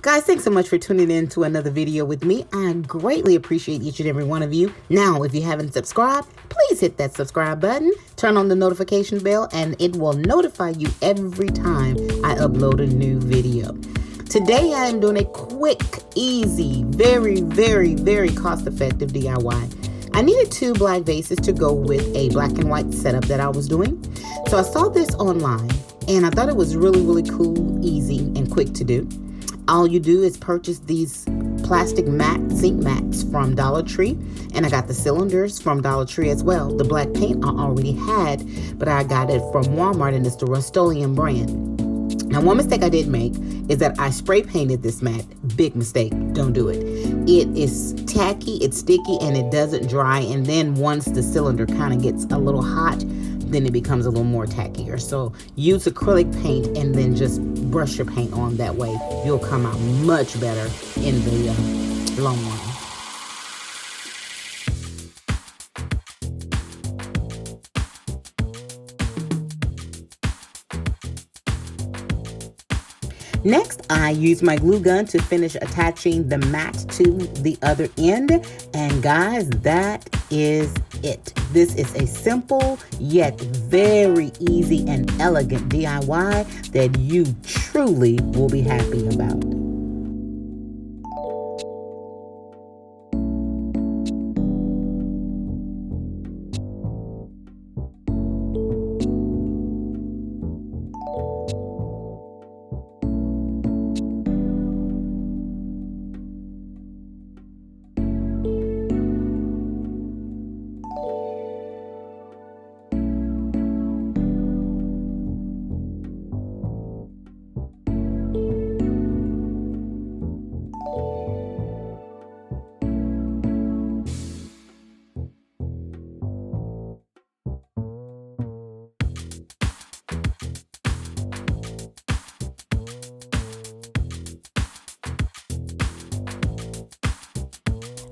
Guys, thanks so much for tuning in to another video with me. I greatly appreciate each and every one of you. Now, if you haven't subscribed, please hit that subscribe button, turn on the notification bell, and it will notify you every time I upload a new video. Today, I am doing a quick, easy, very cost-effective DIY. I needed 2 black vases to go with a black and white setup that I was doing. So I saw this online, and I thought it was really cool, easy, and quick to do. All you do is purchase these plastic zinc mats from Dollar Tree, and I got the cylinders from Dollar Tree as well. The black paint I already had, but I got it from Walmart, and it's the Rust-Oleum brand. Now, one mistake I did make is that I spray painted this mat. Big mistake. Don't do it. It is tacky, it's sticky, and it doesn't dry. And then once the cylinder kind of gets a little hot, then it becomes a little more tackier. So use acrylic paint and then just brush your paint on that way. You'll come out much better in the long run. Next, I use my glue gun to finish attaching the mat to the other end. And guys, that is it. This is a simple yet very easy and elegant DIY that you truly will be happy about.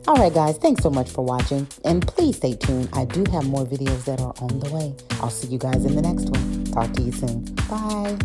Alright guys, thanks so much for watching, and please stay tuned. I do have more videos that are on the way. I'll see you guys in the next one. Talk to you soon. Bye.